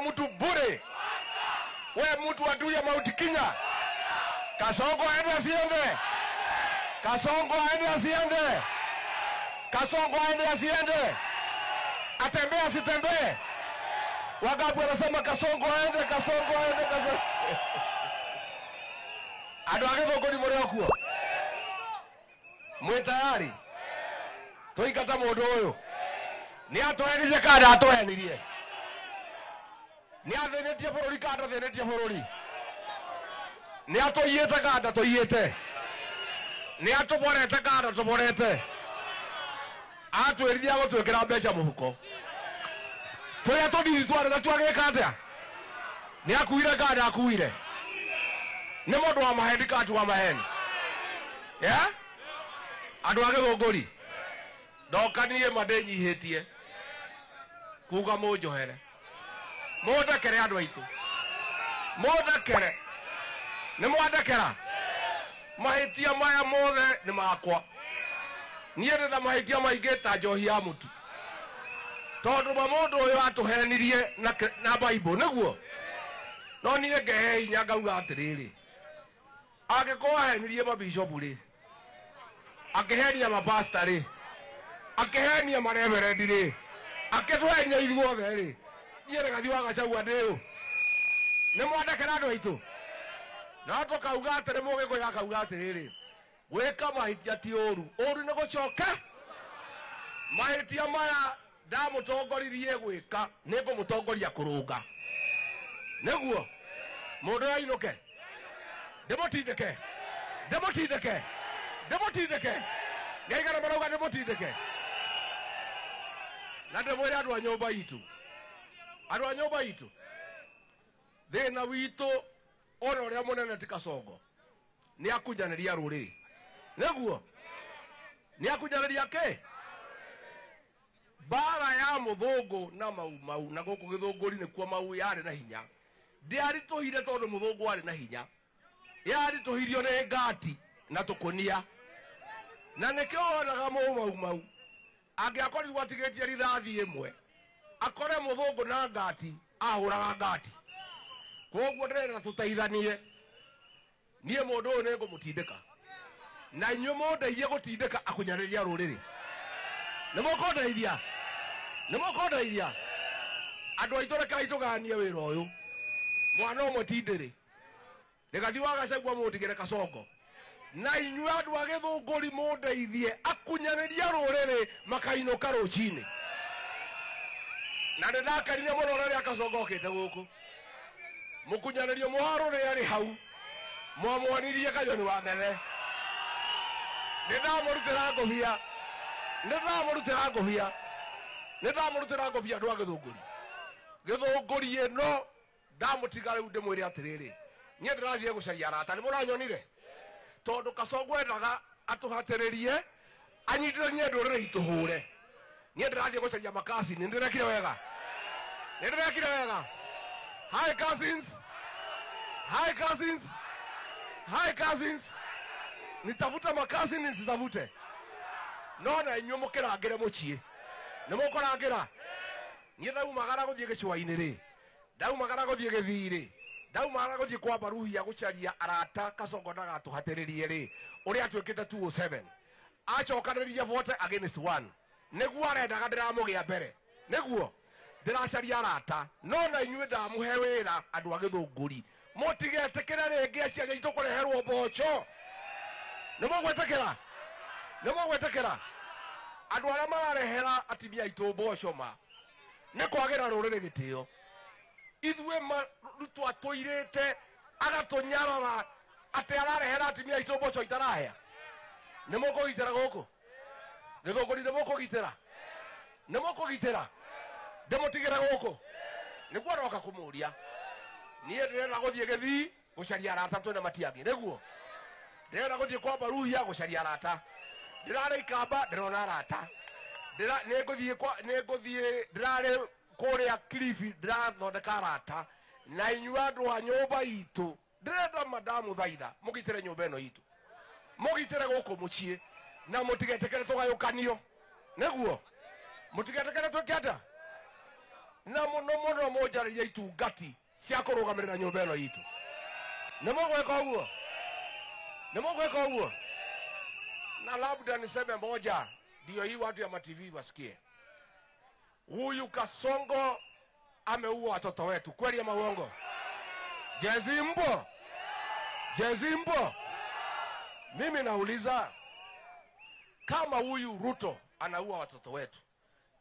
mtu bure. We mtu adui ya Mount Kenya. Kasongo aende asiende. Kasongo aende asiende. Kasongo aende asiende. Atembee asitembee. Wagabu wanasema Kasongo aende, Kasongo aende, Kasongo. Ado agethongori muri okuo. Mwe tayari. Toikata mundu uyu. Ni atoenirie kada atoenirie. Ni athenetie bururi kada athenetie bururi. Ni atoyete kada toyete. Ni atuborete kada tuborete. Atwerithia gutwikira mbeca muhuko. Toya todiri tware na twageka atia. Ni akuire kada akuire. Ni mundu wa mahendi katu wa maheni. Yeah? Andu agethongori. Ndokanie mandenyihitie. Kuga munjohere. Mondekere andu aitu. Mondekere. Ni mwandekera. Mahitia maya mothe ni makwa. Niĩ ndĩ na mahĩtia maingĩ ta njohi ya mũtu. Tondũ mũndũ ũyũ atuhenirie na Bible nĩguo. No niĩ ngehe hinya ngauga atĩrĩrĩ. Angĩkorwo ahenirie mabishopu rĩ. Akĩhenia mapasta rĩ. Akĩhenia mareverendi rĩ. Akĩtũhenia ithuothe rĩ. Niĩ Rigathi wa Gachagua ndĩũ. Nĩ mwandekera andũ aitũ. Na tukauga atĩrĩ mũgĩkũyũ akauga atĩrĩrĩ. Weka mahitia ti ũru. Ũru nĩ gũcoka. Mahitia maya ndamũtongoririe gwĩka nĩ ngũmũtongoria kũrũnga. Nĩguo mũndũ ainũke. Ndĩmũtindĩke. Ndĩmũtindĩke. Ndĩmũtindĩke. Nĩaigana marauga ndĩmũtindĩke. Na ndĩmwĩre andũ a nyũmba itũ. Andũ a nyũmba itũ. Thĩna witũ ona ũrĩa mũnene ti Kasongo. Nĩ akunjanĩria rũrĩrĩ. Nĩguo. Nĩ akunjanĩria kĩ? Bara ya mũthũngũ na mau na gũkũ gĩthũngũri nĩkuo mau yarĩ na hinya. Ndĩaritũhire tondũ mũthũngũ arĩ na hinya. Yaritũhirio nĩ ngati na tũkũnia. Na nĩkĩo wonaga mau. Angĩakorirwo atigĩtie rithathi ĩmwe. Akore mũthũngũ na ngati ahũraga ngati. Koguo ndĩrenda tũteithanie. Niĩ mũndũ ũyũ nĩ ngũmũtindĩka. Na inyuĩ mũndeithie gũtindĩka akunyanĩria rũrĩrĩ. Nĩ mũkũndeithia. Nĩ mũkũndeithia. Andũ aitũ rekei tũganie wĩra ũyũ. Mwana ũmwe tindĩrĩ. Rigathi wa Gachagua mũndigĩre Kasongo. Na inyuĩ andũ a gĩthũngũri mũndeithie akunyanĩria rũrĩrĩ makainũka rũcinĩ. Na nĩndakenire mũno rĩrĩa Kasongo okĩte gũkũ. Mũkunyanĩrio mũharo rĩarĩ hau. Mwamwonirie kanyoni wa mbere. Nĩndamũrutĩra ngũbia. Nĩndamũrutĩra ngũbia. Nĩndamũrutĩra ngũbia andũ a gĩthũngũri. Gĩthũngũri ĩno ndamũtiga rĩu ndĩmwĩre atĩrĩrĩ. Niĩ ndĩrathiĩ gũcaria arata. Nĩmũranyonire? Tondũ Kasongo endaga atũhatĩrĩrie anyitithanie ndũrĩrĩ itũhũre. Niĩ ndĩrathiĩ gũcaria makasi. Nĩndĩrekire wega. Nĩndĩrekire wega. Hi cousins. Hi cousins. Hi cousins. Nitafuta makasi nisitafute. No na inyuĩ mũkĩrangĩre mũciĩ. Nĩ mũkũrangĩra. Niĩ ndaumagara gũthiĩ gĩcũa-inĩ rĩ. Ndaumagara gũthiĩ Gĩthii-rĩ. Ndaumagara gũthiĩ kwa Baruhia gũcaria arata Kasongo ndagatũhatĩrĩrie rĩ. Ũrĩa atuĩkĩte 207. Acokanĩrĩria vote against 1. Nĩguo arendaga ndĩramũgĩa mbere. Nĩguo ndĩracaria arata. No na inyuĩ ndamũhe wĩra andũ a gĩthũngũri. Mũtigetĩkĩre rĩngĩ aciari aitũ kũreherwo mboco. Nĩ mũgwĩtĩkĩra? Nĩ mũgwĩtĩkĩra? Andũ arĩa mararehera atimia aitũ mboco ma. Nĩ kwagĩra rũrĩrĩ gĩtĩo. Ithuĩ marutwo atũirĩte agatũnyarara atĩ ararehera atimia aitũ mboco itarahĩa. Nĩ mũkũgitĩra gũkũ? Gĩthũngũri nĩ mũkũgitĩra? Nĩ mũkũgitĩra? Ndĩmũtigĩre gũkũ? Nĩguo ndoka kũmũria. Niĩ ndĩrenda gũthiĩ Gĩthii gũcaria arata twĩna matiangĩ. Nĩguo ndĩrenda gũthiĩ kwa Baruhia gũcaria arata. Ndĩrarĩ Ikamba ndĩrona arata. Nĩngũthiĩ ndĩrarĩ kũrĩa Kilifi ndĩrathondeka arata. Na inyuĩ andũ a nyũmba itũ ndĩrenda mandamũthaitha mũgitĩre nyũmba ĩno itũ. Mũgitĩre gũkũ mũciĩ na mũtigetĩkĩre tũgayũkanio. Nĩguo mũtigetĩkĩre twĩke atĩa? na muno moja ya itungati cia kurugamirira nyumba ino itu. Nimogweka uguo. Na labda niseme moja ndio hii watu ya ma-TV wasikie. Huyu Kasongo ameua watoto wetu. Kweli ama uongo? Jezimbo. Mimi nauliza, kama huyu Ruto anaua watoto wetu,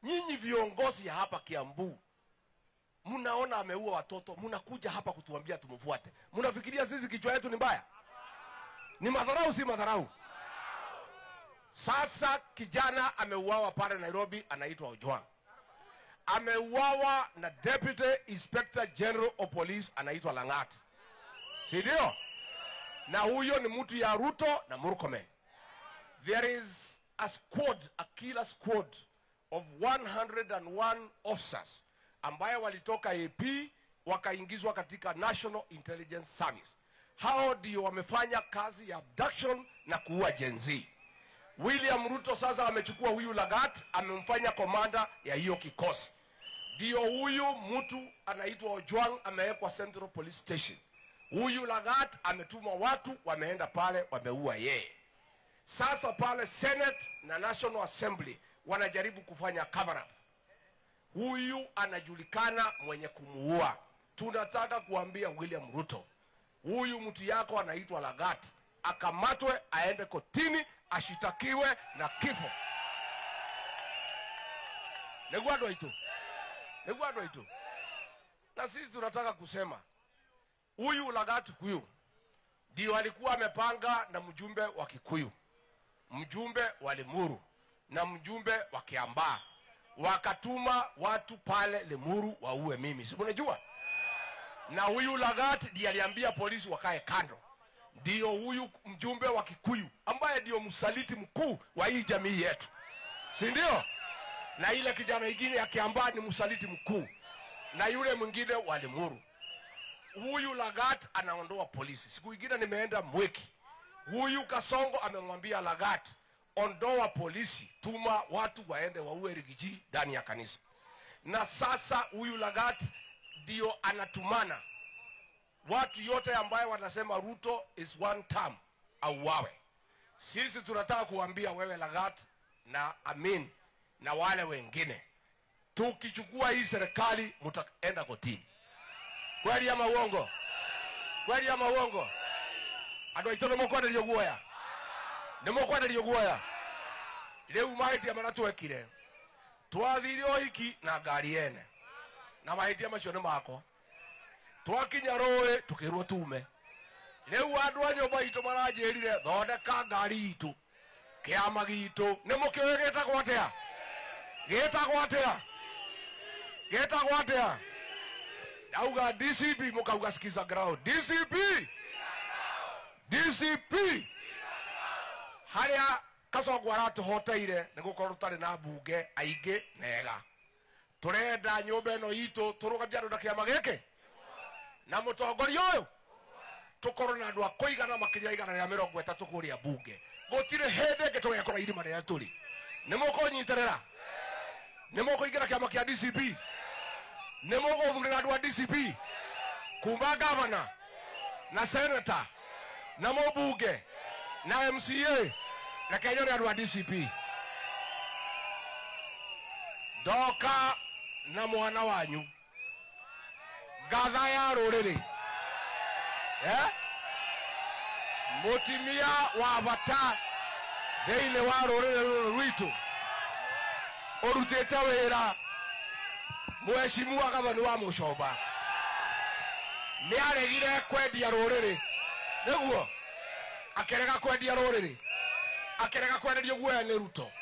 nyinyi viongozi ya hapa Kiambu mnaona ameua watoto, mnakuja hapa kutuambia tumfuate. Mnafikiria sisi kichwa yetu ni mbaya? Ni madharau, si madharau? Sasa kijana ameuawa pale Nairobi, anaitwa Ojwang. Ameuawa na Deputy Inspector General of Police anaitwa Langat. Si ndio? Na huyo ni mtu ya Ruto na Murkomen. There is a squad, a killer squad of 101 officers ambayo walitoka AP wakaingizwa katika National Intelligence Service. Hao ndio wamefanya kazi ya abduction na kuua Gen Z. William Ruto sasa amechukua huyu Lagat, amemfanya komanda ya hiyo kikosi. Ndio huyu mtu anaitwa Ojwang amewekwa Central Police Station. Huyu Lagat ametuma watu wameenda pale wameua yeye. Sasa pale Senate na National Assembly wanajaribu kufanya cover up. Huyu anajulikana mwenye kumuua. Tunataka kuambia William Ruto, huyu mtu yako anaitwa Lagat akamatwe, aende kotini, ashitakiwe na kifo. Negwado ito. Na sisi tunataka kusema huyu Lagat huyu ndio alikuwa amepanga na mjumbe wa Kikuyu, mjumbe wa Limuru na mjumbe wa Kiambaa, wakatuma watu pale Limuru waue mimi. Si unajua? Na huyu Lagat ndiye aliambia polisi wakae kando. Ndio huyu mjumbe wa Kikuyu ambaye ndio msaliti mkuu wa hii jamii yetu. Si ndio? Na ile kijana mwingine ya Kiambaa ni msaliti mkuu. Na yule mwingine wa Limuru. Huyu Lagat anaondoa polisi. Siku nyingine nimeenda Mweki. Huyu Kasongo amemwambia Lagat, ondoa polisi, tuma watu waende waue Rigiji ndani ya kanisa. Na sasa huyu Lagat ndio anatumana watu yote ambaye wanasema Ruto is one term auawe. Sisi tunataka kuambia wewe Lagat na Amin na wale wengine, tukichukua hii serikali mtaenda kotini. Kweli ama uongo? Ando itono mokwenda lyoguoya. Nemokwenda lyoguoya. Leo maiti ya manatu wekire. Twathire ohiki na ngari ene. Na maiti ya macio ni mako. Twakinya roe tukirwo tume. Leo andu a nyumba itu maranjirire thondeka ngari itu. Kiama gitu. Nemukioe getagwo atia? Getagwo atia? Auga DCP mukauga sikiza ground. DCP haria Kasongo aratuhoteire nigukorwo tari na bunge aingi nega. Turenda nyumba ino itu turugamia andu na kiama giki na mutongoria uyu tukorwo na andu akuigana makiria 130 kuria bunge. Gutire hende ngitugekora irima ria turi. Nimukunyitirira? Nimukuingira kiama kia DCP? Nimuguthurira andu a DCP kuma governor na senator na mbunge na MCA na Kenya ni andu a DCP. Doka na mwana wanyu gatha ya ruriri mutimia wa bata theine wa ruriri rwitu urutete wira Mheshimiwa Gavana wa Mucoba ni aregire kwendia ruriri, niguo akerega kwendia ruriri, akerega kwenderio guoya ni Ruto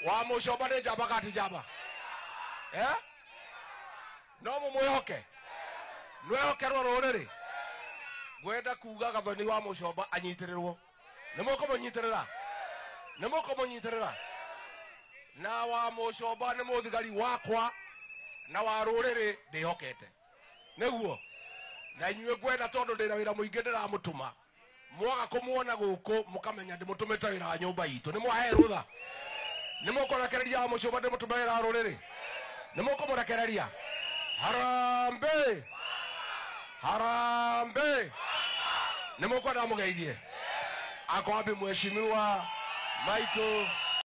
wa Mucoba ni njamba kati njamba no mumwihoke nwehokerwo ruriri. Gwenda kuga Gavana wa Mucoba anyitirirwo, nimukumunyitirira na wa Mucoba ni muthigari wakwa na wa ruriri ndihokete, niguo na inyue gwenda tondu ndira wira muingi ndiramutuma mwaga kumuona guku mukamenya ndimutumite wira nyumba itu ni mwahe rutha nimukorekereria wa Mucoba ndimutume wira ruriri Nimoko murakereria. Harambe. Harambe. Nimoko na mugeithie. Ako wapi mheshimiwa Maito